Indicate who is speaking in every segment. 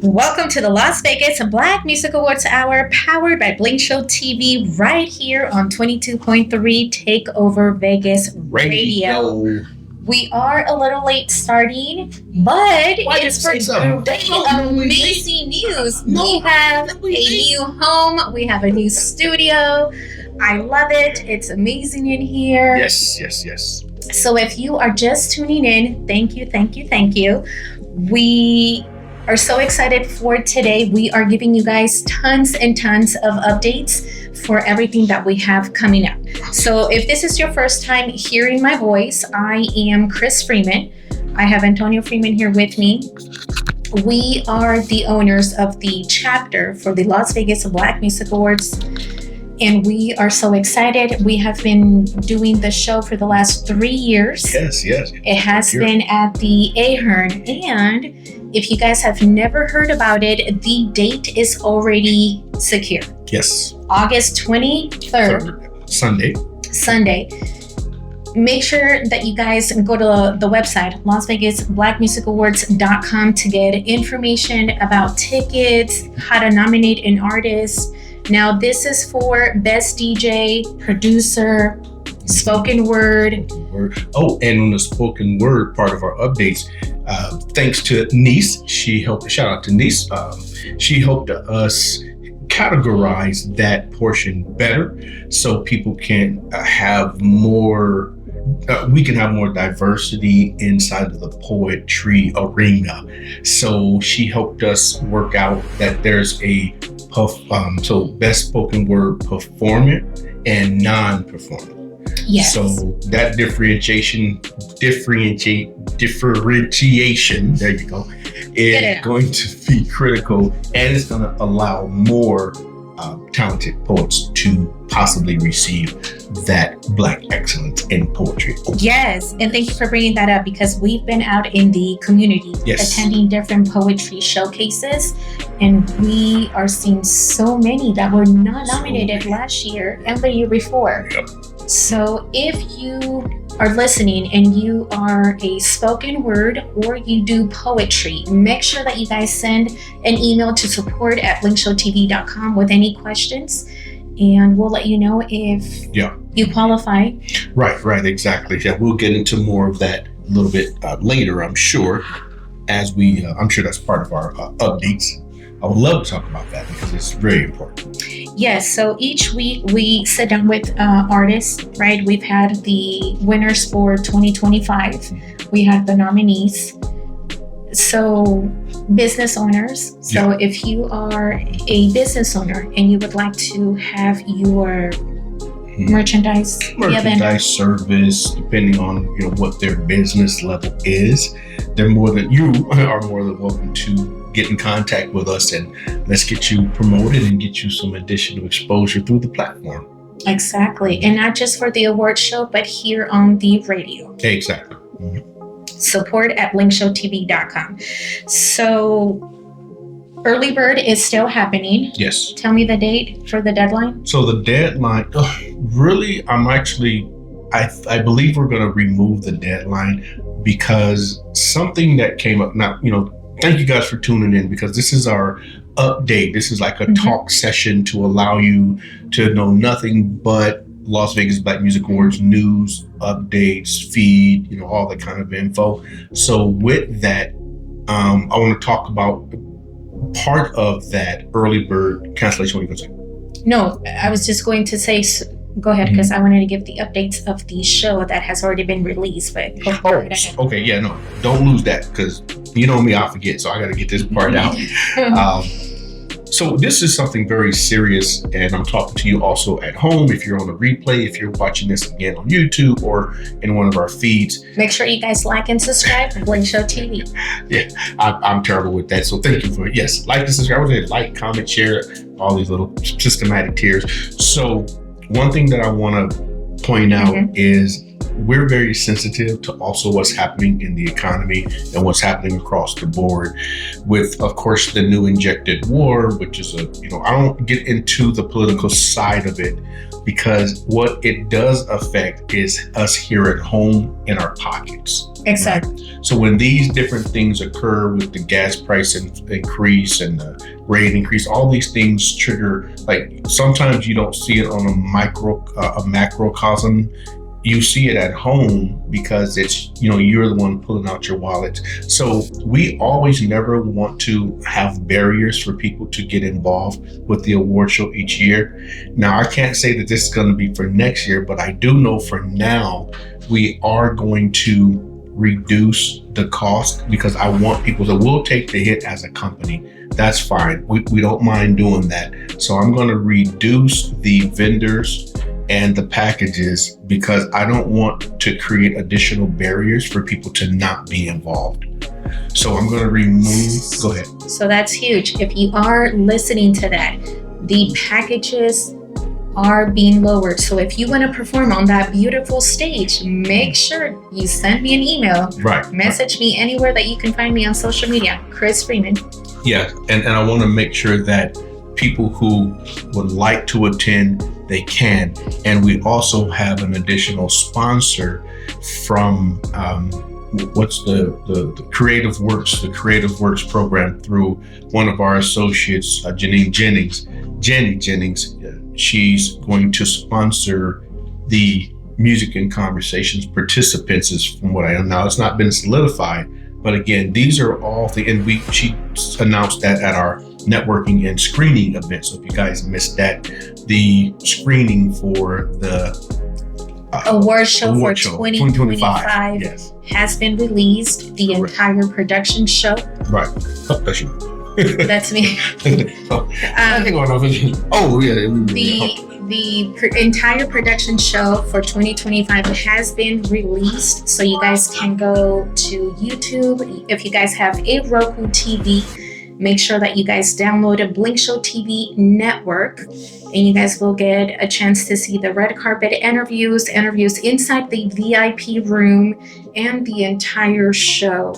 Speaker 1: Welcome to the Las Vegas Black Music Awards Hour, powered by BlinkShow TV, right here on 22.3 Takeover Vegas Radio. We are a little late starting, but it's for amazing news. We have a new home. We have a new studio. I love it. It's amazing in here.
Speaker 2: Yes.
Speaker 1: So if you are just tuning in, thank you. We are so excited for today. We are giving you guys tons and tons of updates for everything that we have coming up. So if this is your first time hearing my voice, I am Kris Freeman. I have Antonio Freeman here with me. We are the owners of the chapter for the Las Vegas Black Music Awards. And we are so excited. We have been doing the show for the last 3 years.
Speaker 2: Yes.
Speaker 1: It has been at the Ahern. And if you guys have never heard about it, the date is already secure.
Speaker 2: Yes.
Speaker 1: August 23rd. Sunday. Make sure that you guys go to the website, LasVegasBlackMusicAwards.com, to get information about tickets, how to nominate an artist. Now, this is for Best DJ, Producer, Spoken Word.
Speaker 2: Oh, and on the spoken word part of our updates, thanks to Nice, shout out to Nice. She helped us categorize that portion better so people can have more, we can have more diversity inside of the poetry arena. So she helped us work out that there's a so best spoken word performant and non-performant.
Speaker 1: Yes.
Speaker 2: So that differentiation, there you go, is going to be critical, and it's going to allow more talented poets to possibly receive that Black excellence in poetry.
Speaker 1: Yes, and thank you for bringing that up, because we've been out in the community attending different poetry showcases, and we are seeing so many that were not nominated last year and the year before.
Speaker 2: Yep.
Speaker 1: So if you are listening and you are a spoken word or you do poetry, make sure that you guys send an email to support@blinkshowtv.com with any questions, and we'll let you know if you qualify.
Speaker 2: Right, exactly. Yeah, we'll get into more of that a little bit later, I'm sure, as I'm sure that's part of our updates. I would love to talk about that because it's very important.
Speaker 1: Yes, so each week we sit down with artists, right? We've had the winners for 2025. We had the nominees. So business owners. So if you are a business owner and you would like to have your merchandise
Speaker 2: service, depending on what their business level is, you are more than welcome to get in contact with us, and let's get you promoted and get you some additional exposure through the platform.
Speaker 1: Exactly. And not just for the award show, but here on the radio.
Speaker 2: Exactly.
Speaker 1: Support@blinkshowtv.com. So early bird is still happening.
Speaker 2: Yes.
Speaker 1: Tell me the date for the deadline.
Speaker 2: So the deadline, really, I believe we're going to remove the deadline because something that came up now, thank you guys for tuning in, because this is our update. This is like a talk session to allow you to know nothing but Las Vegas Black Music Awards news, updates, feed, all that kind of info. So with that, I want to talk about part of that early bird cancellation. What are you going to say?
Speaker 1: No, I was just going to say, go ahead, because I wanted to give the updates of the show that has already been released. But
Speaker 2: okay, yeah, no, don't lose that, because you know me, I forget, so I got to get this part out. So this is something very serious, and I'm talking to you also at home. If you're on a replay, if you're watching this again on YouTube or in one of our feeds,
Speaker 1: make sure you guys like and subscribe to BlinkShow TV.
Speaker 2: Yeah, I'm terrible with that, so thank you for it. Yes, like and subscribe, like, comment, share, all these little systematic tiers. So one thing that I want to point out is we're very sensitive to also what's happening in the economy and what's happening across the board with, of course, the new injected war, which is I don't get into the political side of it, because what it does affect is us here at home in our pockets.
Speaker 1: Exactly.
Speaker 2: Right? So when these different things occur with the gas price increase and the rate increase, all these things trigger, like sometimes you don't see it on a macrocosm. You see it at home because it's, you're the one pulling out your wallet. So we always never want to have barriers for people to get involved with the award show each year. Now, I can't say that this is going to be for next year, but I do know for now, we are going to reduce the cost, because I want people that will take the hit as a company. That's fine. We don't mind doing that. So I'm going to reduce the vendors and the packages, because I don't want to create additional barriers for people to not be involved. So I'm going to go ahead.
Speaker 1: So that's huge. If you are listening to that, the packages are being lowered. So if you want to perform on that beautiful stage, make sure you send me an email.
Speaker 2: Right.
Speaker 1: Message me anywhere that you can find me on social media, Kris Freeman.
Speaker 2: Yeah. And I want to make sure that people who would like to attend, they can. And we also have an additional sponsor from what's the Creative Works program, through one of our associates, Jenny Jennings. She's going to sponsor the Music and Conversations participants, is from what I know. Now, it's not been solidified, but again, these are all and she announced that at our networking and screening event. So if you guys missed that, the screening for the
Speaker 1: award show for 2025
Speaker 2: yes,
Speaker 1: has been released. The
Speaker 2: correct.
Speaker 1: Entire production show.
Speaker 2: Right. Oh, that's you.
Speaker 1: That's me.
Speaker 2: I think
Speaker 1: The entire production show for 2025 has been released, so you guys can go to YouTube. If you guys have a Roku TV, make sure that you guys download a BlinkShow TV network, and you guys will get a chance to see the red carpet interviews inside the VIP room, and the entire show.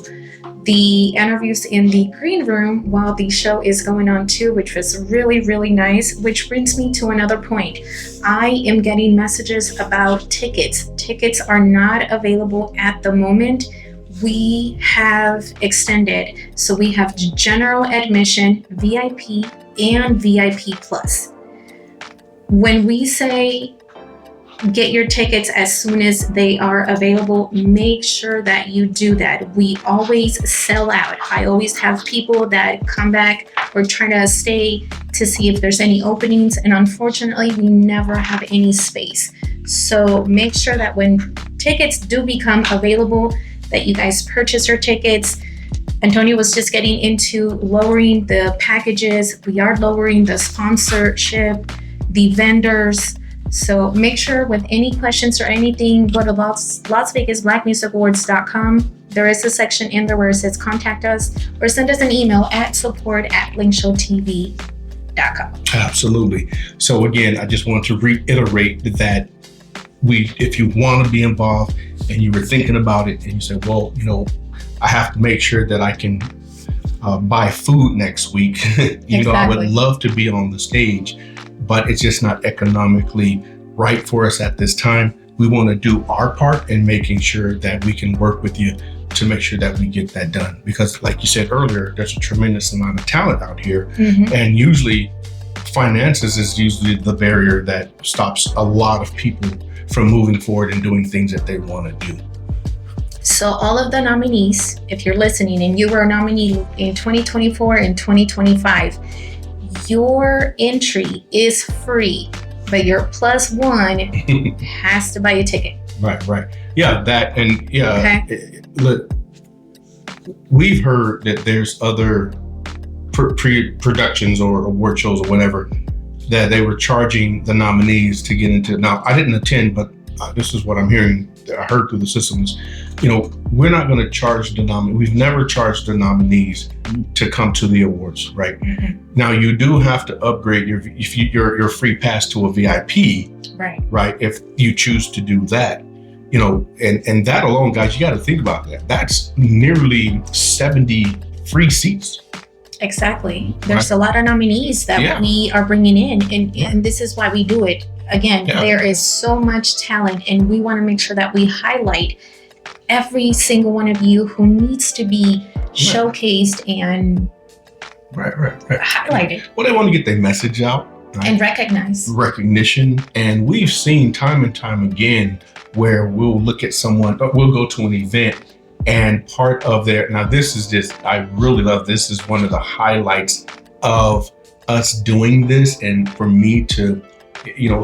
Speaker 1: The interviews in the green room while the show is going on too, which was really, really nice, which brings me to another point. I am getting messages about tickets. Tickets are not available at the moment. We have extended. So we have general admission, VIP, and VIP plus. When we say get your tickets as soon as they are available, make sure that you do that. We always sell out. I always have people that come back or try to stay to see if there's any openings, and unfortunately we never have any space. So make sure that when tickets do become available, that you guys purchase your tickets. Antonio was just getting into lowering the packages. We are lowering the sponsorship, the vendors. So make sure, with any questions or anything, go to Las Vegas BlackMusicAwards.com. There is a section in there where it says contact us, or send us an email at support@BlinkShowTV.com.
Speaker 2: Absolutely. So again, I just want to reiterate that if you want to be involved and you were thinking about it and you said, well, I have to make sure that I can buy food next week.
Speaker 1: Exactly.
Speaker 2: I would love to be on the stage, but it's just not economically right for us at this time. We want to do our part in making sure that we can work with you to make sure that we get that done. Because like you said earlier, there's a tremendous amount of talent out here.
Speaker 1: Mm-hmm.
Speaker 2: And usually finances is usually the barrier that stops a lot of people from moving forward and doing things that they want to do.
Speaker 1: So all of the nominees, if you're listening and you were a nominee in 2024 and 2025, your entry is free, but your plus one has to buy a ticket.
Speaker 2: Right. Yeah, that, and yeah,
Speaker 1: Okay.
Speaker 2: Look, we've heard that there's other pre-productions or award shows or whatever that they were charging the nominees to get into. Now, I didn't attend, but this is what I'm hearing. I heard through the systems. We're not going to charge the nominees. We've never charged the nominees to come to the awards, right?
Speaker 1: Mm-hmm.
Speaker 2: Now, you do have to upgrade your free pass to a VIP,
Speaker 1: Right.
Speaker 2: right? If you choose to do that, and that alone, guys, you got to think about that. That's nearly 70 free seats.
Speaker 1: Exactly. There's a lot of nominees that we are bringing in, and this is why we do it. Again, there is so much talent, and we want to make sure that we highlight every single one of you who needs to be showcased and highlighted.
Speaker 2: Well, they want to get their message out. Right?
Speaker 1: And recognition. And we've seen time and time again where we'll look at someone, we'll go to an event, and part of their, now this is just, I really love this, is one of the highlights of us doing this. And for me to,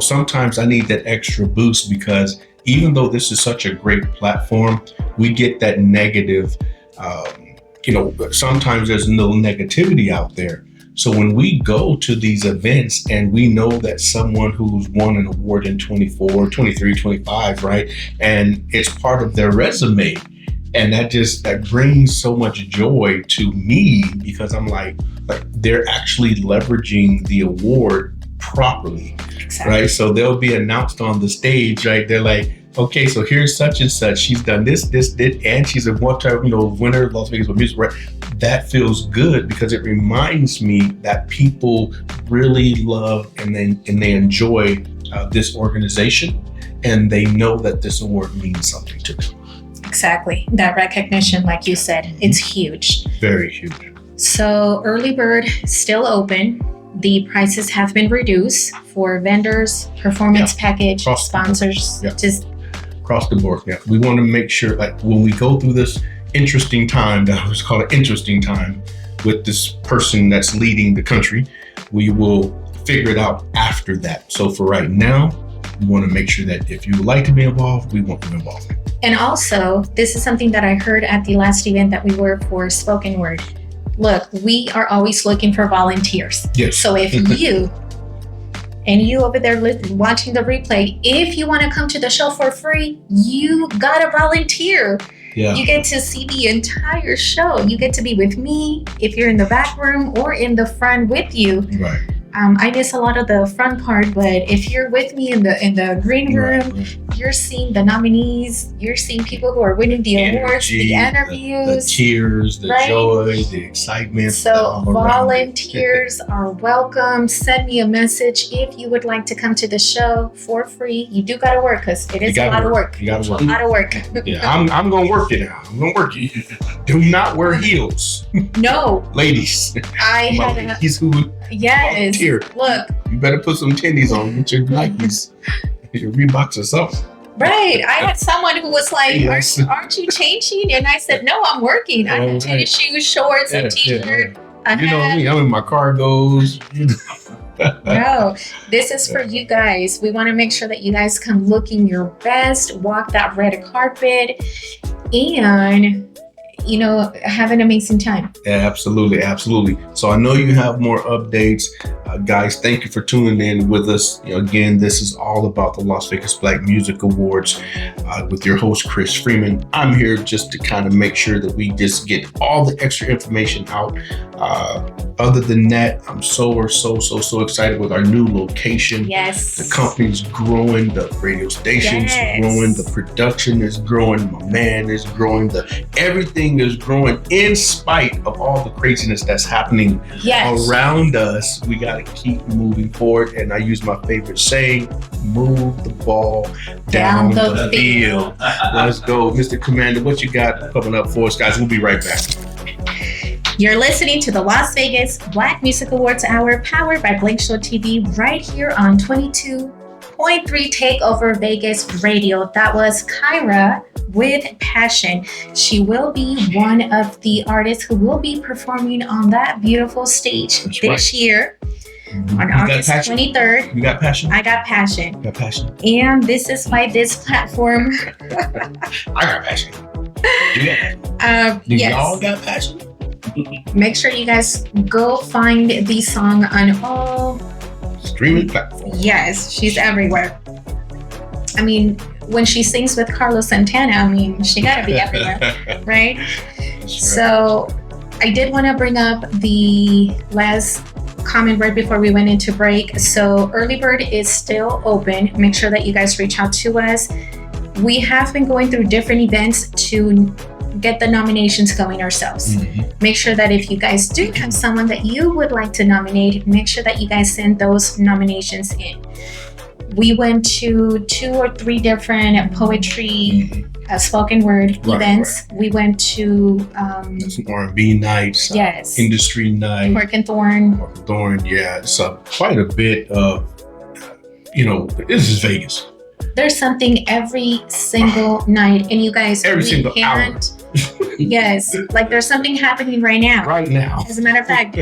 Speaker 1: sometimes I need that extra boost, because even though this is such a great platform, we get that negative, sometimes there's a little negativity out there. So when we go to these events and we know that someone who's won an award in 24, 23, 25, right? And it's part of their resume. And that brings so much joy to me, because I'm like they're actually leveraging the award properly, right? So they'll be announced on the stage, right? They're like, okay, so here's such and such. She's done this, and she's a one-time, winner of Las Vegas with Music, right? That feels good, because it reminds me that people really love and they enjoy this organization, and they know that this award means something to them. Exactly. That recognition, like you said, it's huge.
Speaker 2: Very huge.
Speaker 1: So early bird still open. The prices have been reduced for vendors, performance package, sponsors, just
Speaker 2: across the board. Yeah. We want to make sure, like, when we go through this interesting time, that was called an interesting time with this person that's leading the country, we will figure it out after that. So for right now, we want to make sure that if you would like to be involved, we want you involved.
Speaker 1: And also, this is something that I heard at the last event that we were for Spoken Word. Look, we are always looking for volunteers.
Speaker 2: Yes.
Speaker 1: So if you over there watching the replay, if you want to come to the show for free, you gotta volunteer. Yeah. You get to see the entire show. You get to be with me if you're in the back room or in the front with you.
Speaker 2: Right.
Speaker 1: I miss a lot of the front part, but if you're with me in the green room, you're seeing the nominees, you're seeing people who are winning the awards, the interviews,
Speaker 2: the tears, the joy, the excitement.
Speaker 1: So volunteers are welcome. Send me a message if you would like to come to the show for free. You do got to work, because it is a lot of work.
Speaker 2: You got to work.
Speaker 1: A lot of work.
Speaker 2: Yeah, I'm going to work it out. I'm going to work it. Do not wear heels.
Speaker 1: No.
Speaker 2: Ladies.
Speaker 1: I had Yes. Look.
Speaker 2: You better put some tennies on. Get your Nikes, your Reeboks or something.
Speaker 1: Right. I had someone who was like, aren't you changing? And I said, no, I'm working. I have tennis shoes, shorts, a t-shirt.
Speaker 2: You know me, I'm in my cargos.
Speaker 1: No, this is for you guys. We want to make sure that you guys come looking your best, walk that red carpet, and have an amazing time.
Speaker 2: Yeah, absolutely. So I know you have more updates. Guys, thank you for tuning in with us. Again, this is all about the Las Vegas Black Music Awards with your host, Kris Freeman. I'm here just to kind of make sure that we just get all the extra information out. Other than that, I'm so excited with our new location.
Speaker 1: Yes.
Speaker 2: The company's growing, the radio station's growing, the production is growing, my man is growing, everything is growing in spite of all the craziness that's happening around us. We got to keep moving forward. And I use my favorite saying, move the ball down the field. Let's go. Mr. Commander, what you got coming up for us, guys? We'll be right back.
Speaker 1: You're listening to the Las Vegas Black Music Awards Hour, powered by BlinkShow TV, right here on 22.3 Takeover Vegas Radio. That was Kyra with Passion. She will be one of the artists who will be performing on that beautiful stage this year. On August 23rd.
Speaker 2: You got passion?
Speaker 1: I got passion.
Speaker 2: You got passion?
Speaker 1: And this is why this platform...
Speaker 2: I got passion. You got passion? Do y'all got passion?
Speaker 1: Make sure you guys go find the song on all...
Speaker 2: streaming platforms.
Speaker 1: Yes, she's everywhere. I mean, when she sings with Carlos Santana, she got to be everywhere, right? So I did want to bring up the last comment right before we went into break. So early bird is still open. Make sure that you guys reach out to us. we have been going through different events to get the nominations going ourselves. Make sure that if you guys do have someone that you would like to nominate, make sure that you guys send those nominations in. We went to 2 or 3 different poetry, spoken word events. Right. We went to
Speaker 2: some R&B nights,
Speaker 1: yes,
Speaker 2: industry night,
Speaker 1: Cork and Thorn.
Speaker 2: Yeah, so quite a bit of, this is Vegas.
Speaker 1: There's something every single night, and you guys,
Speaker 2: every single hour.
Speaker 1: Yes, like there's something happening right now.
Speaker 2: Right now.
Speaker 1: As a matter of fact,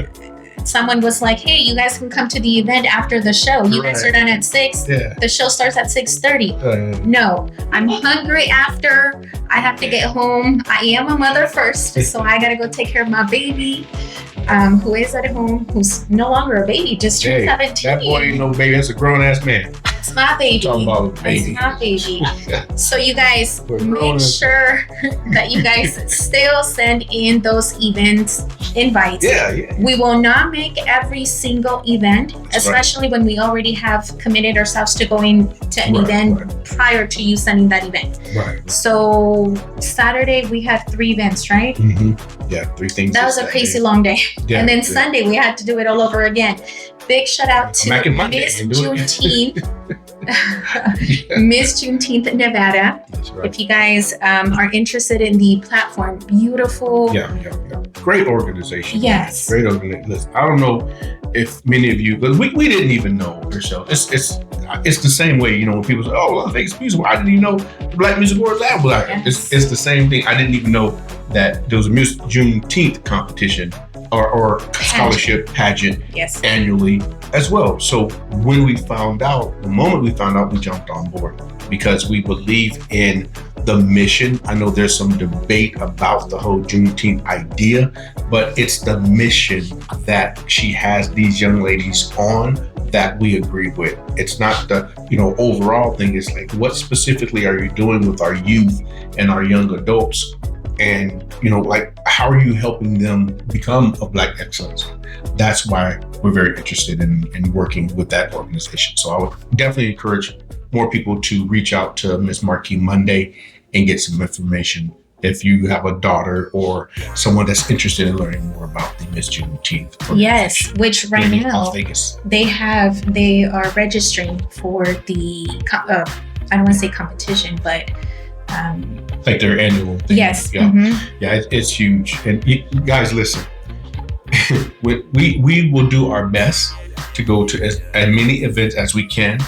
Speaker 1: someone was like, "Hey, you guys can come to the event after the show. You guys are done at 6. Yeah. The show starts at 6:30." No, I'm hungry after. I have to get home. I am a mother first, so I gotta go take care of my baby, who is at home, who's no longer a baby, just turned 17.
Speaker 2: That boy ain't no baby. That's a grown ass man.
Speaker 1: It's my baby.
Speaker 2: Talking about baby.
Speaker 1: It's my baby. So you guys make sure that you guys still send in those events invites.
Speaker 2: Yeah.
Speaker 1: We will not make every single event, especially when we already have committed ourselves to going to an event prior to you sending that event.
Speaker 2: Right.
Speaker 1: So Saturday we had 3 events, right?
Speaker 2: Yeah, 3 things.
Speaker 1: That was a crazy long day. Yeah, and then Sunday we had to do it all over again. Big shout out to Miss Juneteenth. Miss Juneteenth Nevada. That's right. If you guys are interested in the platform, beautiful.
Speaker 2: Yeah. Great organization.
Speaker 1: Yes.
Speaker 2: Great organization. I don't know if many of you, because we didn't even know ourselves. It's the same way, when people say, "Oh, Las Vegas Music," I didn't even know the Black Music Awards. Yes. It's the same thing. I didn't even know that there was a Miss Juneteenth competition or scholarship pageant annually as well. So the moment we found out, we jumped on board because we believe in the mission. I know there's some debate about the whole Juneteenth idea, but it's the mission that she has these young ladies on that we agree with. It's not the, overall thing. It's like, what specifically are you doing with our youth and our young adults? And, how are you helping them become a Black excellence? That's why we're very interested in working with that organization. So I would definitely encourage more people to reach out to Ms. Marquis Monday and get some information if you have a daughter or someone that's interested in learning more about the Miss Juneteenth.
Speaker 1: Yes, which right now they are registering for the, I don't want to say competition, but
Speaker 2: like their annual thing.
Speaker 1: Yes.
Speaker 2: Yeah, it's huge. And you guys, listen, we will do our best to go to as many events as we can,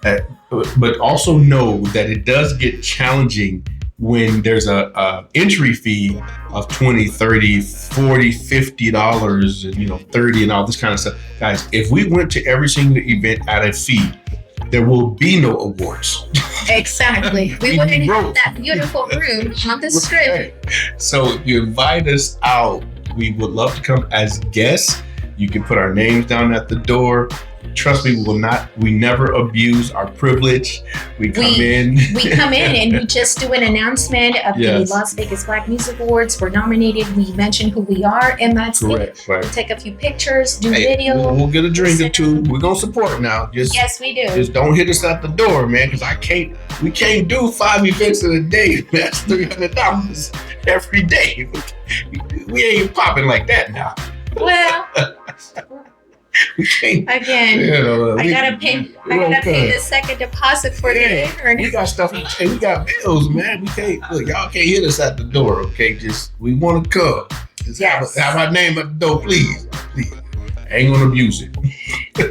Speaker 2: but also know that it does get challenging when there's a entry fee of $20, $30, $40, $50 and 30 and all this kind of stuff. Guys, if we went to every single event at a fee, there will be no awards.
Speaker 1: Exactly. We wouldn't have that beautiful room on the strip.
Speaker 2: So if you invite us out, we would love to come as guests. You can put our names down at the door. Trust me, we never abuse our privilege. We come in
Speaker 1: and we just do an announcement of the Las Vegas Black Music Awards. We're nominated. We mention who we are, and that's it. Right. We take a few pictures, do video.
Speaker 2: We'll get a drink or two. We're gonna support now.
Speaker 1: Yes, we do.
Speaker 2: Just don't hit us at the door, man, because we can't do 5 events in a day. That's $300 every day. We ain't popping like that now.
Speaker 1: Well. Again, I gotta pay the second deposit for the intern.
Speaker 2: We got stuff, and we got bills, man. We can't y'all can't hit us at the door, okay? We want to come. Just have our name at the door, please. I ain't gonna abuse it.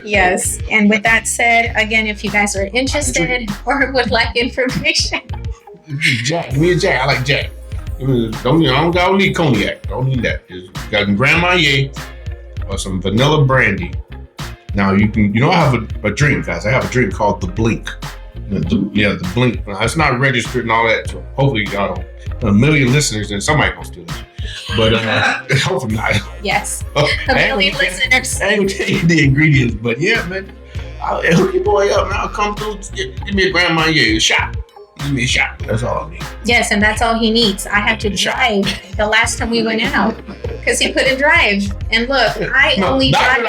Speaker 1: Yes, and with that said, again, if you guys are interested or would like information,
Speaker 2: Jack, me and Jack. I like Jack. I don't need cognac. Don't need that. Just got some Grand Marnier or some vanilla brandy. Now I have a drink, guys. I have a drink called the Blink. The Blink. It's not registered and all that. So hopefully y'all don't. A million listeners and somebody gonna steal it. But hopefully not.
Speaker 1: Yes. A million listeners.
Speaker 2: I ain't gonna tell you the ingredients, but yeah, man. I'll hook your boy up, man. I'll come through. Give me a Grand Marnier, a shot. Give me a shot. That's all I need.
Speaker 1: Yes, and that's all he needs. I had to drive the last time we went out because he couldn't drive. And look, only drive.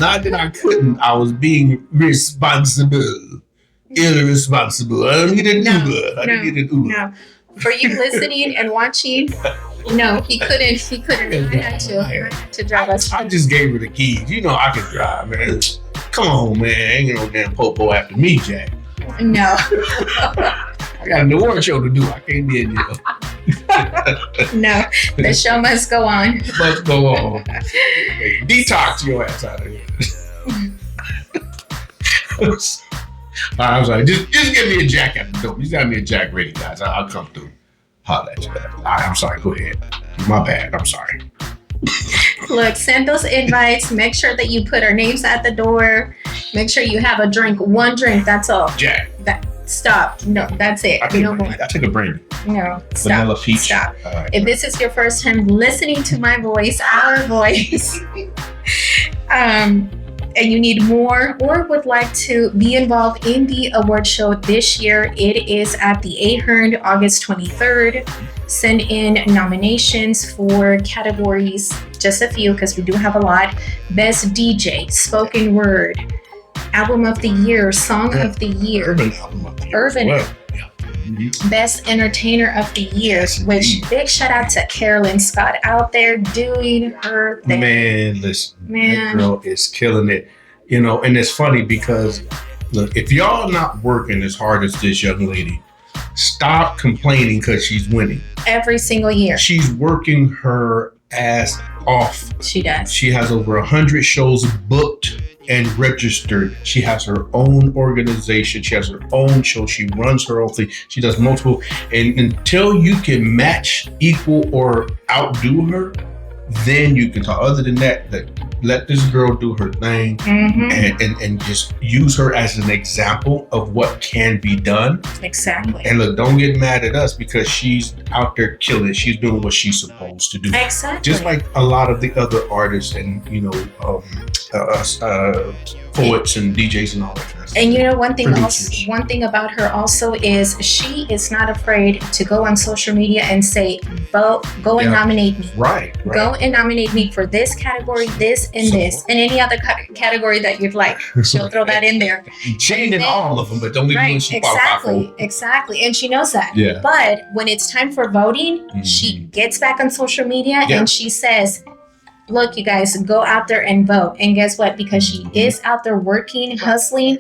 Speaker 2: Not that I couldn't. I was being responsible. irresponsible. I don't need an
Speaker 1: No,
Speaker 2: Uber. I don't need an Uber.
Speaker 1: No. For you listening and watching, no, he couldn't. I had to drive us.
Speaker 2: I just gave her the keys. You know I can drive, man. Come on, man. Ain't no damn popo after me, Jack.
Speaker 1: No.
Speaker 2: I got an award show to do. I can't be in jail.
Speaker 1: No, the show must go on.
Speaker 2: Must go on. Detox your ass out of here. I'm sorry. Just give me a Jack at the door. Just got me a Jack ready, guys. I'll come through. Holla at you. I'm sorry. Go ahead. My bad. I'm sorry.
Speaker 1: Look, send those invites. Make sure that you put our names at the door. Make sure you have a drink. One drink. That's all.
Speaker 2: Jack.
Speaker 1: Stop. No, that's it.
Speaker 2: I take a brandy.
Speaker 1: No, stop.
Speaker 2: Vanilla peach.
Speaker 1: Stop.
Speaker 2: Right.
Speaker 1: If this is your first time listening to my voice, our voice, and you need more or would like to be involved in the award show this year, it is at the Ahern, August 23rd. Send in nominations for categories, just a few because we do have a lot. Best DJ, spoken word, album of the year, song of the year,
Speaker 2: Urban album of the year.
Speaker 1: Urban.
Speaker 2: Well. Yeah. Mm-hmm.
Speaker 1: Best entertainer of the year,
Speaker 2: Yes,
Speaker 1: which
Speaker 2: indeed.
Speaker 1: big shout out to Carolyn Scott out there doing her thing.
Speaker 2: Man, listen,
Speaker 1: Man.
Speaker 2: that girl is killing it. You know, and it's funny because, look, if y'all not working as hard as this young lady, stop complaining because she's winning.
Speaker 1: Every single year.
Speaker 2: She's working her ass off.
Speaker 1: She does.
Speaker 2: She has over 100 shows booked and registered. She has her own organization. She has her own show. She runs her own thing. She does multiple. And until you can match, equal, or outdo her, then you can talk. Other than that, let this girl do her thing and just use her as an example of what can be done.
Speaker 1: Exactly.
Speaker 2: And look, don't get mad at us because she's out there killing it. She's doing what she's supposed to do.
Speaker 1: Exactly.
Speaker 2: Just like a lot of the other artists and, you know, poets and DJs and all that kind of stuff.
Speaker 1: And you know, one thing about her also is she is not afraid to go on social media and say, go and nominate me.
Speaker 2: Right.
Speaker 1: Go and nominate me for this category, this and this, and any other category that you'd like. She'll throw that in there.
Speaker 2: She ain't in all of them, but don't leave one she qualified for.
Speaker 1: Exactly. And she knows that.
Speaker 2: Yeah.
Speaker 1: But when it's time for voting, she gets back on social media and she says, look, you guys, go out there and vote. And guess what? Because she is out there working, hustling,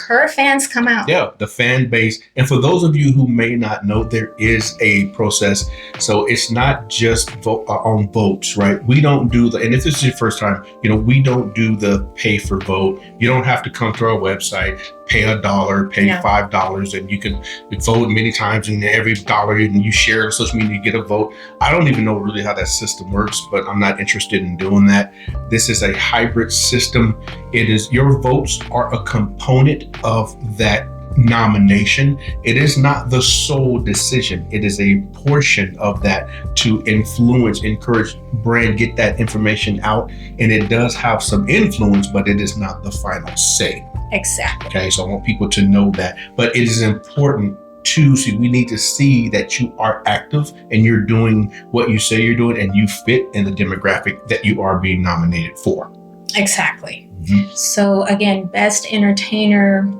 Speaker 1: her fans come out.
Speaker 2: Yeah, the fan base. And for those of you who may not know, there is a process. So it's not just on votes, right? We don't do and if this is your first time, you know, we don't do the pay for vote. You don't have to come to our website, pay $1, pay $5, and you can vote many times, and every dollar and you share on social media, you get a vote. I don't even know really how that system works, but I'm not interested in doing that. This is a hybrid system. It is, your votes are a component of that nomination. It is not the sole decision. It is a portion of that to influence, encourage brand, get that information out. And it does have some influence, but it is not the final say.
Speaker 1: Exactly.
Speaker 2: Okay, so I want people to know that. But it is important to see, we need to see that you are active and you're doing what you say you're doing and you fit in the demographic that you are being nominated for.
Speaker 1: Exactly. So again, best entertainer,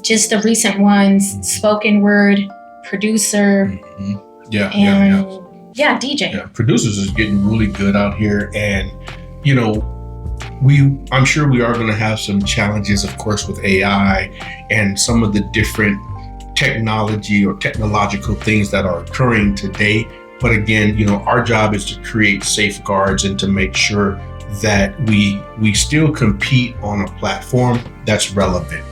Speaker 1: just the recent ones, spoken word, producer, DJ.
Speaker 2: Yeah, producers is getting really good out here, and you know, I'm sure we are going to have some challenges, of course, with AI and some of the different technology or technological things that are occurring today. But again, you know, our job is to create safeguards and to make sure that we still compete on a platform that's relevant.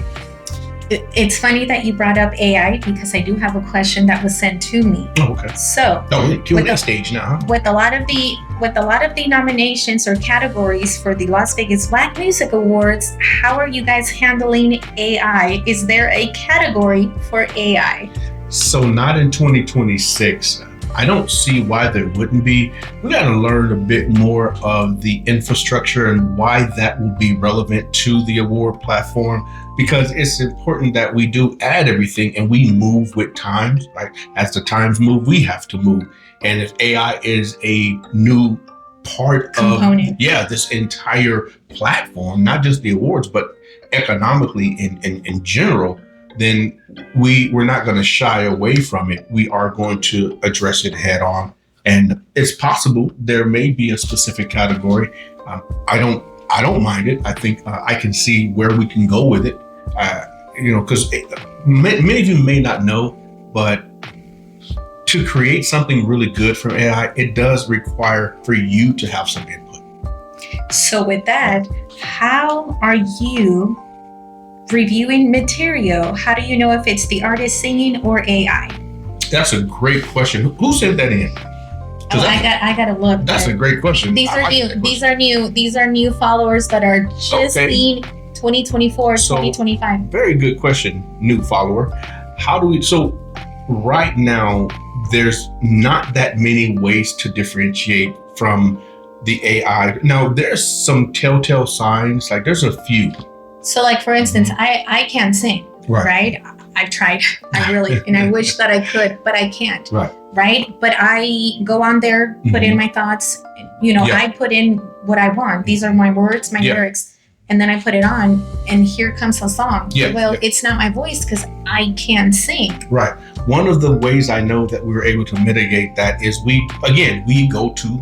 Speaker 1: It's funny that you brought up AI because I do have a question that was sent to me.
Speaker 2: Oh, okay.
Speaker 1: So,
Speaker 2: Q&A stage now.
Speaker 1: With a lot of the nominations or categories for the Las Vegas Black Music Awards, how are you guys handling AI? Is there a category for AI?
Speaker 2: So not in 2026. I don't see why there wouldn't be. We got to learn a bit more of the infrastructure and why that will be relevant to the award platform, because it's important that we do add everything and we move with times. Like as the times move, we have to move. And if AI is a new component of this entire platform, not just the awards, but economically in general, then we're not going to shy away from it. We are going to address it head on. And it's possible there may be a specific category. I don't mind it. I think I can see where we can go with it. Because many of you may not know, but to create something really good from AI, it does require for you to have some input.
Speaker 1: So with that, how are you reviewing material? How do you know if it's the artist singing or AI?
Speaker 2: That's a great question. Who sent that in?
Speaker 1: Oh, I gotta look.
Speaker 2: That's a great question.
Speaker 1: These are new. These are new followers that are just seeing 2024, 2025.
Speaker 2: Very good question, new follower. So right now, there's not that many ways to differentiate from the AI. Now, there's some telltale signs, like there's a few.
Speaker 1: So like, for instance, I can't sing, right? I've tried, and I wish that I could, but I can't, right? But I go on there, put in my thoughts, I put in what I want. These are my words, my lyrics, and then I put it on, and here comes a song. It's not my voice because I can't sing. Right.
Speaker 2: One of the ways I know that we were able to mitigate that is we go to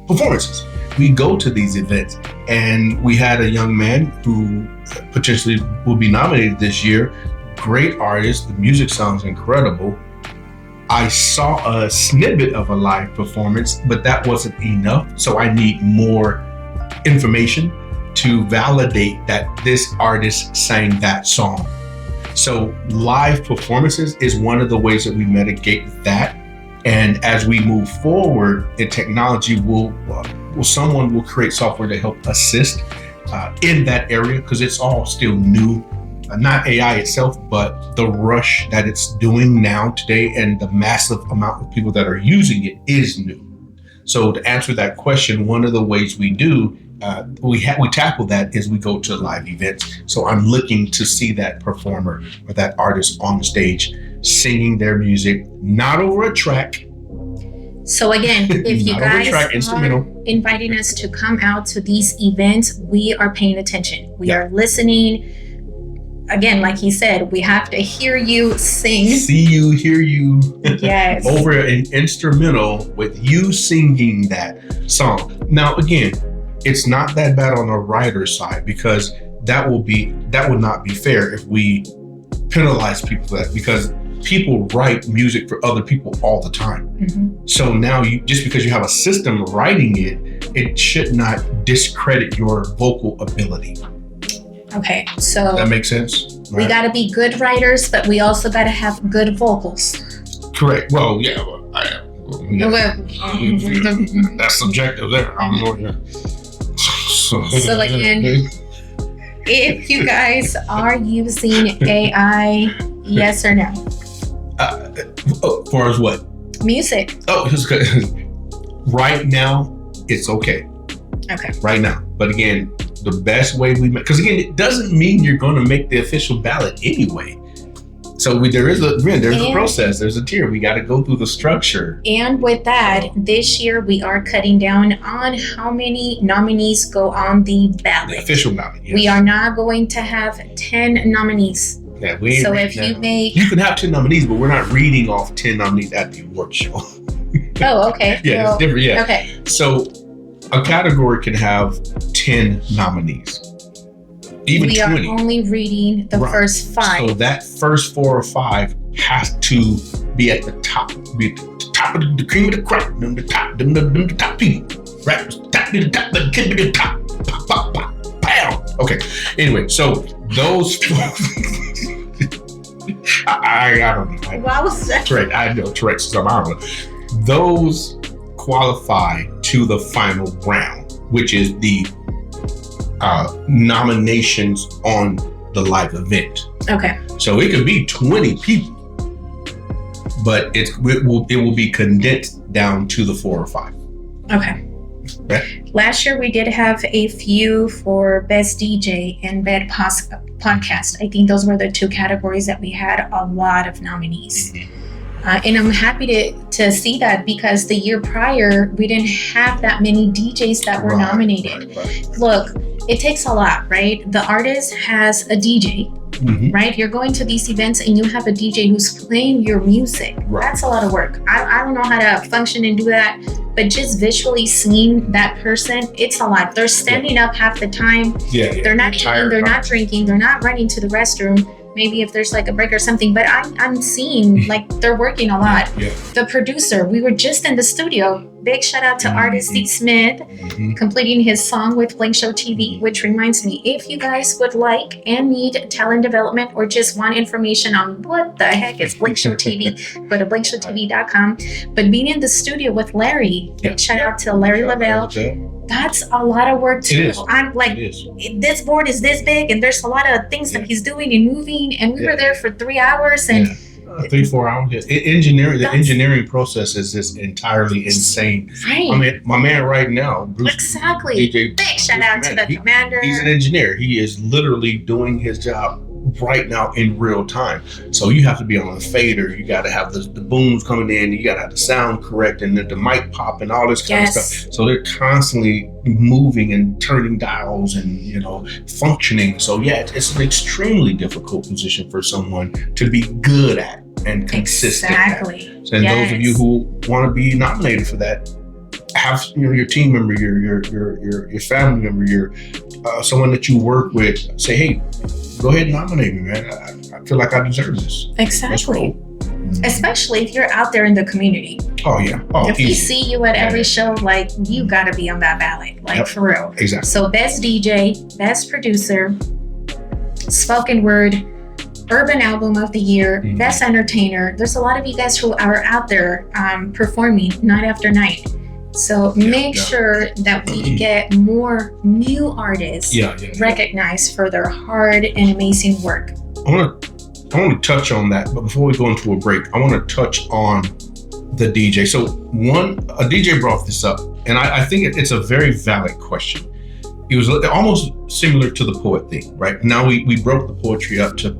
Speaker 2: performances. We go to these events, and we had a young man who potentially will be nominated this year. Great artist. The music sounds incredible. I saw a snippet of a live performance, but that wasn't enough. So I need more information to validate that this artist sang that song. So live performances is one of the ways that we mitigate that. And as we move forward in technology, someone will create software to help assist in that area, because it's all still new. Not AI itself, but the rush that it's doing now today and the massive amount of people that are using it is new. So to answer that question, one of the ways we do, we tackle that is we go to live events. So I'm looking to see that performer or that artist on stage singing their music, not over a track.
Speaker 1: So again, if you guys are inviting us to come out to these events, we are paying attention. We are listening. Again, like he said, we have to hear you sing.
Speaker 2: See you, hear you.
Speaker 1: Yes.
Speaker 2: Over an instrumental with you singing that song. Now, again, it's not that bad on the writer's side, because that would not be fair if we penalize people for that, because people write music for other people all the time. Mm-hmm. So now just because you have a system writing it should not discredit your vocal ability.
Speaker 1: Okay, so
Speaker 2: that makes sense. Right?
Speaker 1: We got to be good writers, but we also got to have good vocals.
Speaker 2: Correct. Well, yeah. That's subjective there. I don't know. So
Speaker 1: again, if you guys are using AI, yes or no?
Speaker 2: As far as what?
Speaker 1: Music.
Speaker 2: Oh, right now, it's okay.
Speaker 1: Okay.
Speaker 2: Right now. But again, the best way because again, it doesn't mean you're going to make the official ballot anyway. So there's a process, there's a tier. We got to go through the structure.
Speaker 1: And with that, this year we are cutting down on how many nominees go on the ballot.
Speaker 2: The official ballot, yes.
Speaker 1: We are not going to have 10 nominees.
Speaker 2: Yeah, you can have 10 nominees, but we're not reading off 10 nominees at the award show.
Speaker 1: Oh, okay.
Speaker 2: Yeah, it's different. Yeah.
Speaker 1: Okay.
Speaker 2: So a category can have 10 nominees. Even
Speaker 1: we
Speaker 2: 20.
Speaker 1: Are only reading the first 5.
Speaker 2: So that first 4 or 5 has to be at the top. Be at the top of the cream of the crop. Them the top people. Right? Top be the top, but can be the top. Pop, pop, pop, pow. Okay. Anyway, so those I don't know.
Speaker 1: What was that?
Speaker 2: Correct. I know. Correct. So I don't know. Those qualify to the final round, which is the nominations on the live event.
Speaker 1: Okay.
Speaker 2: So it could be 20 people, but it will be condensed down to the 4 or 5.
Speaker 1: Okay. Last year we did have a few for best DJ and best podcast. I think those were the 2 categories that we had a lot of nominees. Mm-hmm. And I'm happy to see that, because the year prior, we didn't have that many DJs that were nominated. Right. Look, it takes a lot, right? The artist has a DJ, right? You're going to these events and you have a DJ who's playing your music.
Speaker 2: Right.
Speaker 1: That's a lot of work. I don't know how to function and do that, but just visually seeing that person, it's a lot. They're standing up half the time. They're not eating, they're not drinking, they're not running to the restroom. Maybe if there's like a break or something, but I'm seeing like they're working a lot. The producer, we were just in the studio. Big shout out to artist Steve Smith, completing his song with BlinkShow TV, which reminds me, if you guys would like and need talent development or just want information on what the heck is BlinkShow TV, go to blinkshowtv.com. But being in the studio with Larry, big shout out to Larry Lavelle. That's a lot of work too. I'm like, this board is this big and there's a lot of things that he's doing and moving, and we were there for 3 hours and
Speaker 2: 3-4 hours. The engineering process is just entirely insane.
Speaker 1: Right.
Speaker 2: I mean, my man right now, Bruce,
Speaker 1: DJ, big shout out to the commander.
Speaker 2: He's an engineer. He is literally doing his job right now in real time. So you have to be on the fader. You got to have the booms coming in. You got to have the sound correct and the mic pop and all this kind of stuff. So they're constantly moving and turning dials and, functioning. So it's an extremely difficult position for someone to be good at and consistent at. And those of you who want to be nominated for that, have your team member, your family member, your someone that you work with, say, hey, go ahead and nominate me, man. I feel like I deserve this.
Speaker 1: Exactly. Especially if you're out there in the community.
Speaker 2: Oh, yeah.
Speaker 1: If we see you at every show, like, you got to be on that ballot, like, for real.
Speaker 2: Exactly.
Speaker 1: So best DJ, best producer, spoken word, urban album of the year, best entertainer. There's a lot of you guys who are out there performing night after night. So make sure that we get more new artists recognized for their hard and amazing work.
Speaker 2: I want to touch on that, but before we go into a break, I want to touch on the DJ. So a DJ brought this up, and I think it's a very valid question. It was almost similar to the poet thing, right? Now we broke the poetry up to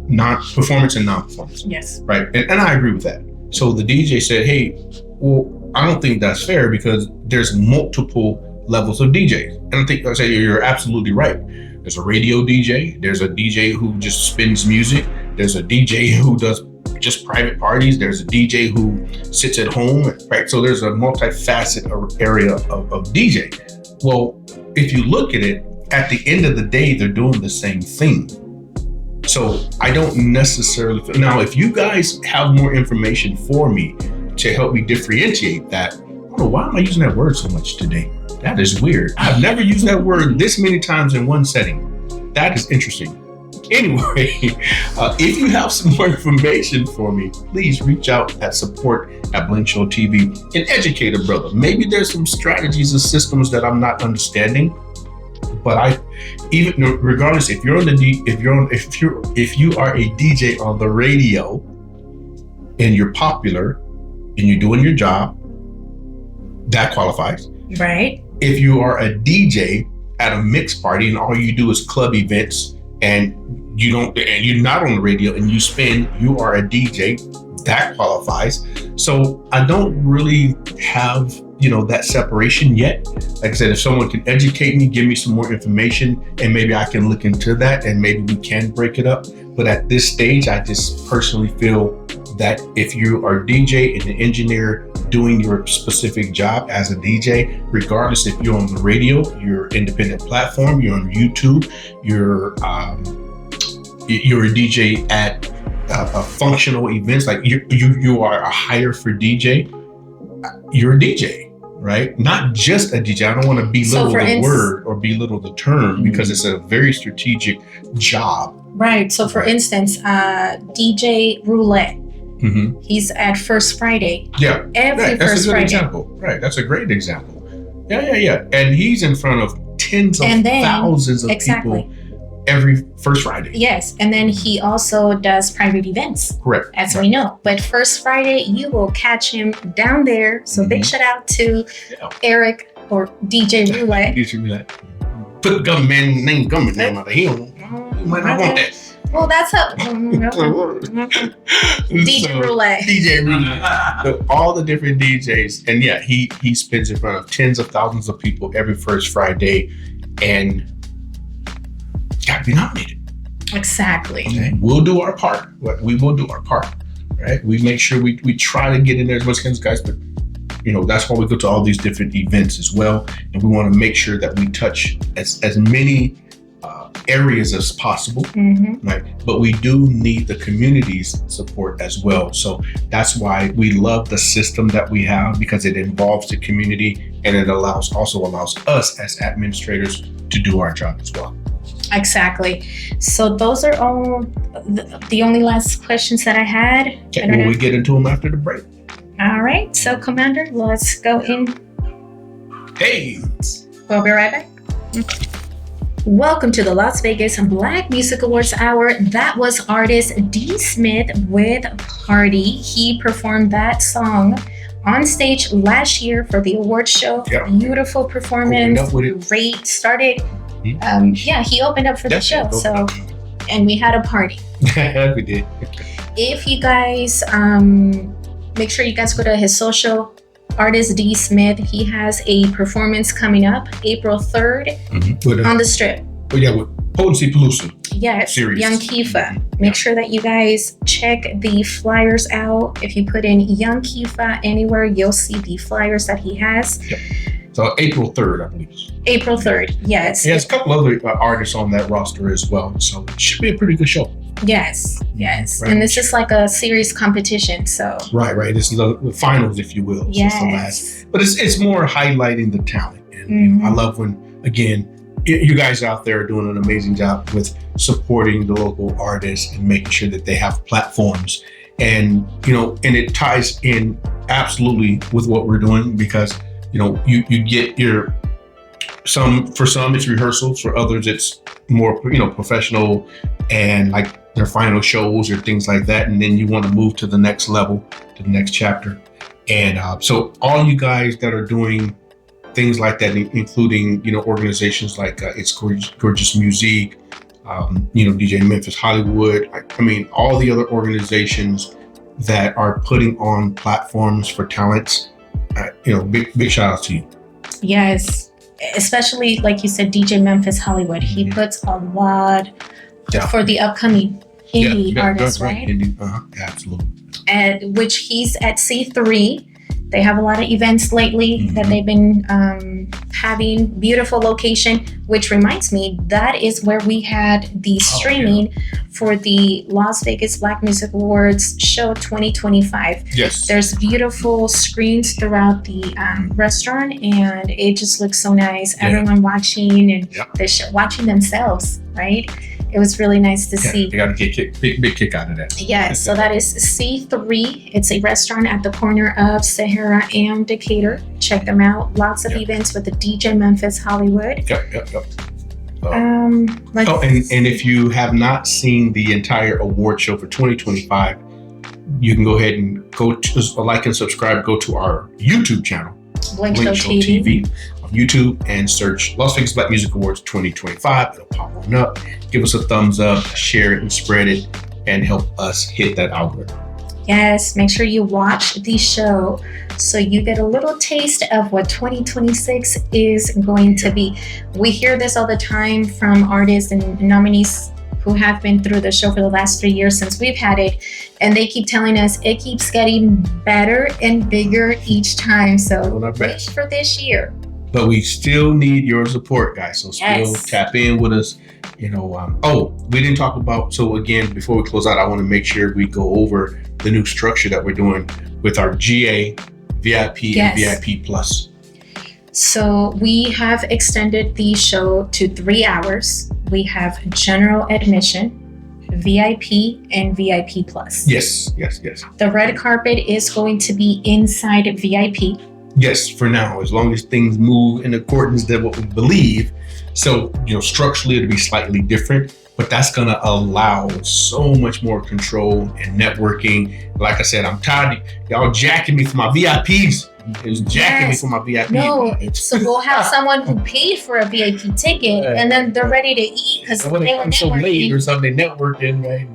Speaker 2: performance and non-performance.
Speaker 1: Yes.
Speaker 2: Right, and I agree with that. So the DJ said, hey, well, I don't think that's fair because there's multiple levels of DJs. And I say you're absolutely right. There's a radio DJ. There's a DJ who just spins music. There's a DJ who does just private parties. There's a DJ who sits at home, right? So there's a multifaceted area of DJ. Well, if you look at it, at the end of the day, they're doing the same thing. So I don't necessarily now, if you guys have more information for me to help me differentiate that, I don't know, why am I using that word so much today? That is weird. I've never used that word this many times in one setting. That is interesting. Anyway, if you have some more information for me, please reach out at support@BlinkShow TV and educate a brother. Maybe there's some strategies and systems that I'm not understanding, but regardless, if you are a DJ on the radio and you're popular and you're doing your job, that qualifies.
Speaker 1: Right.
Speaker 2: If you are a DJ at a mixed party and all you do is club events and you're not on the radio and you spin, you are a DJ, that qualifies. So I don't really have, that separation yet. Like I said, if someone can educate me, give me some more information, and maybe I can look into that and maybe we can break it up. But at this stage, I just personally feel that if you are a DJ and an engineer doing your specific job as a DJ, regardless if you're on the radio, your independent platform, you're on YouTube, you're a DJ at functional events, like you are a hire for DJ, you're a DJ, right? Not just a DJ. I don't want to belittle the word or belittle the term because it's a very strategic job.
Speaker 1: Right. So for instance, DJ Roulette, he's at First Friday.
Speaker 2: Yeah.
Speaker 1: Every
Speaker 2: that's
Speaker 1: First
Speaker 2: a good
Speaker 1: Friday.
Speaker 2: example. Right. That's a great example. Yeah. And he's in front of tens of thousands of people every First Friday.
Speaker 1: Yes. And then he also does private events.
Speaker 2: Correct.
Speaker 1: As we know. But First Friday, you will catch him down there. So big shout out to Eric or DJ Roulette.
Speaker 2: Put the government name down on the hill. You might not want that.
Speaker 1: Well, that's up. DJ Roulette.
Speaker 2: All the different DJs. And he spins in front of tens of thousands of people every First Friday and got to be nominated.
Speaker 1: Exactly.
Speaker 2: Okay. We'll do our part. We will do our part. Right. We make sure we try to get in there as much as guys, but that's why we go to all these different events as well. And we want to make sure that we touch as many areas as possible, right? But we do need the community's support as well. So that's why we love the system that we have, because it involves the community and it also allows us as administrators to do our job as well.
Speaker 1: Exactly. So those are all the only last questions that I had.
Speaker 2: Okay, will we get into them after the break?
Speaker 1: All right. So Commander, let's go in.
Speaker 2: Hey.
Speaker 1: We'll be right back. Welcome to the Las Vegas Black Music Awards Hour. That was artist D. Smith with Party. He performed that song on stage last year for the award show. Yep. Beautiful performance. Great. Started. He opened up for the show. So, and we had a party.
Speaker 2: We did.
Speaker 1: If you guys, make sure you guys go to his social. Artist D. Smith, he has a performance coming up April 3rd on the Strip.
Speaker 2: Oh yeah, with Potency Palooza.
Speaker 1: Yes,
Speaker 2: series.
Speaker 1: Young Kifa. Make sure that you guys check the flyers out. If you put in Young Kifa anywhere, you'll see the flyers that he has.
Speaker 2: Yep. So April 3rd, I believe. April
Speaker 1: 3rd, yes.
Speaker 2: There's a couple other artists on that roster as well, so it should be a pretty good show.
Speaker 1: Yes. Right. And this is like a series competition, so.
Speaker 2: Right. This is the finals, if you will.
Speaker 1: Yes.
Speaker 2: So it's the last. But it's more highlighting the talent. And I love when, again, you guys out there are doing an amazing job with supporting the local artists and making sure that they have platforms. And, and it ties in absolutely with what we're doing, because, you get for some it's rehearsals, for others it's more, professional and like their final shows or things like that. And then you want to move to the next level, to the next chapter. And so all you guys that are doing things like that, including, organizations like It's Gorgeous Music, DJ Memphis Hollywood, all the other organizations that are putting on platforms for talents, big shout out to you.
Speaker 1: Yes. Especially, like you said, DJ Memphis Hollywood. He puts a lot for the upcoming indie artists, right?
Speaker 2: Absolutely.
Speaker 1: And which he's at C3. They have a lot of events lately that they've been having. Beautiful location, which reminds me, that is where we had the streaming for the Las Vegas Black Music Awards show 2025.
Speaker 2: Yes.
Speaker 1: There's beautiful screens throughout the restaurant, and it just looks so nice. Yeah. Everyone watching and watching themselves, right? It was really nice to see.
Speaker 2: They got a big kick out of that.
Speaker 1: Yes, so that is C3. It's a restaurant at the corner of Sahara and Decatur. Check them out. Lots of events with the DJ Memphis Hollywood.
Speaker 2: Yep. And if you have not seen the entire award show for 2025, you can go ahead and go to like and subscribe. Go to our YouTube channel,
Speaker 1: BlinkShow TV.
Speaker 2: On YouTube, and search Las Vegas Black Music Awards 2025. It'll pop on up. Give us a thumbs up, share it and spread it, and help us hit that algorithm.
Speaker 1: Yes, make sure you watch the show so you get a little taste of what 2026 is going to be. We hear this all the time from artists and nominees who have been through the show for the last 3 years since we've had it, and they keep telling us it keeps getting better and bigger each time. So wait for this year.
Speaker 2: But we still need your support, guys. So still tap in with us. We didn't talk about, so again, before we close out, I want to make sure we go over the new structure that we're doing with our GA, VIP, and VIP Plus.
Speaker 1: So we have extended the show to 3 hours. We have general admission, VIP, and VIP Plus.
Speaker 2: Yes.
Speaker 1: The red carpet is going to be inside VIP.
Speaker 2: Yes, for now, as long as things move in accordance to what we believe. So, structurally it'll be slightly different, but that's going to allow so much more control and networking. Like I said, I'm tired of y'all jacking me for my VIPs. It's jacking me for my VIP.
Speaker 1: No, so we'll have someone who paid for a VIP ticket and then they're ready to eat because they were
Speaker 2: so late or something, networking, right?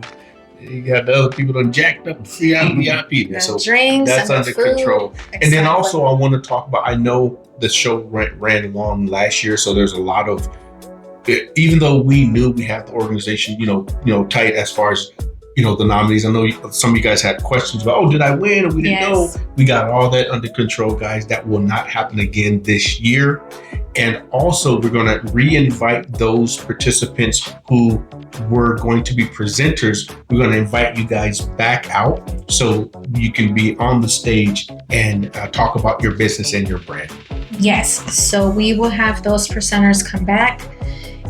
Speaker 2: You got the other people done jacked up VIP.
Speaker 1: So drinks,
Speaker 2: that's under control. Exactly. And then also I want to talk about, I know the show ran long last year, so there's a lot of even though we knew we had the organization, tight as far as, the nominees. I know some of you guys had questions about, oh, did I win? We didn't know. We got all that under control, guys. That will not happen again this year. And also, we're going to re-invite those participants who were going to be presenters. We're going to invite you guys back out so you can be on the stage and talk about your business and your brand.
Speaker 1: Yes. So we will have those presenters come back.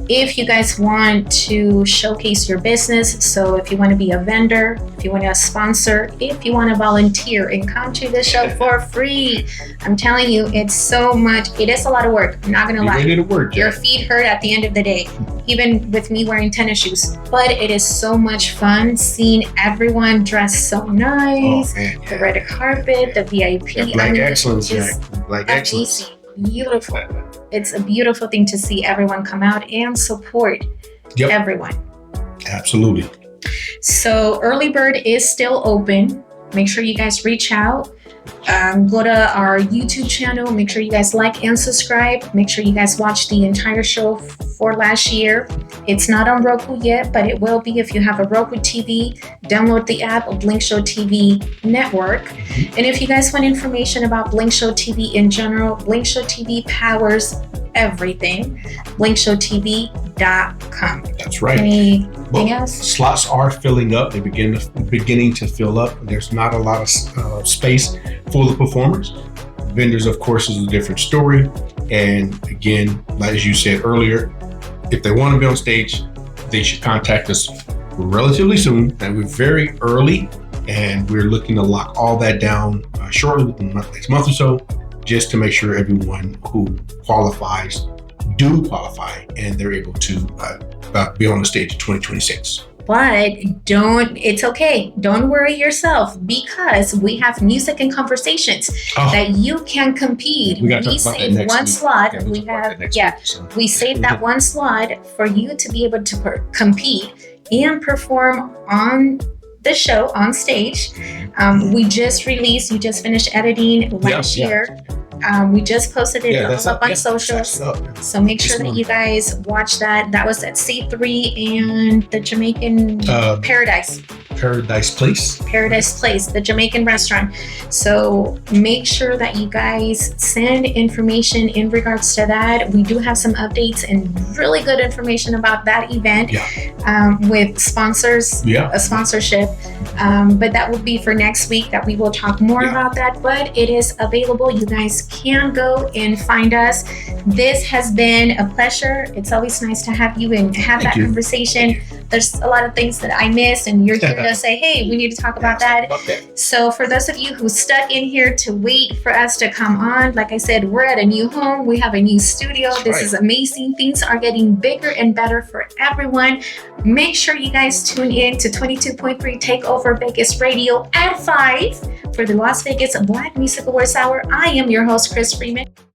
Speaker 1: If you guys want to showcase your business, so if you want to be a vendor, if you want to sponsor, if you want to volunteer and come to the show for free, I'm telling you, it is a lot of work. I'm not going to lie.
Speaker 2: Ready to work,
Speaker 1: your feet hurt at the end of the day, even with me wearing tennis shoes. But it is so much fun seeing everyone dressed so nice, the red carpet, the VIP.
Speaker 2: Black excellence, Black excellence.
Speaker 1: Beautiful. It's a beautiful thing to see everyone come out and support everyone.
Speaker 2: Absolutely.
Speaker 1: So early bird is still open. Make sure you guys reach out. Go to our YouTube channel. Make sure you guys like and subscribe. Make sure you guys watch the entire show for last year. It's not on Roku yet, but it will be if you have a Roku TV. Download the app of BlinkShow TV network. And if you guys want information about BlinkShow TV in general, BlinkShow TV powers everything. BlinkShowTV.com.
Speaker 2: That's right.
Speaker 1: Anything else?
Speaker 2: Slots are filling up. They're beginning to fill up. There's not a lot of space for the performers. Vendors, of course, is a different story. And again, as you said earlier, if they want to be on stage, they should contact us relatively soon. And we're very early, and we're looking to lock all that down shortly, within the next month or so, just to make sure everyone who qualifies do qualify and they're able to be on the stage in 2026.
Speaker 1: But it's okay. Don't worry yourself, because we have music and conversations that you can compete. We saved one slot. We saved that one slot for you to be able to compete and perform on the show on stage. You just finished editing last year. We just posted it up on socials. So make sure that you guys watch that. That was at C3 and the Jamaican Paradise Place, the Jamaican restaurant. So make sure that you guys send information in regards to that. We do have some updates and really good information about that event with sponsors, a sponsorship. But that will be for next week that we will talk more about that. But it is available. You guys can go and find us. This has been a pleasure. It's always nice to have you and have that conversation. There's a lot of things that I missed, and you're here to say, hey, we need to talk about that. So for those of you who stuck in here to wait for us to come on, like I said, we're at a new home. We have a new studio. This is amazing. Things are getting bigger and better for everyone. Make sure you guys tune in to 22.3 Takeover Vegas Radio at 5 for the Las Vegas Black Music Awards Hour. I am your host, Kris Freeman.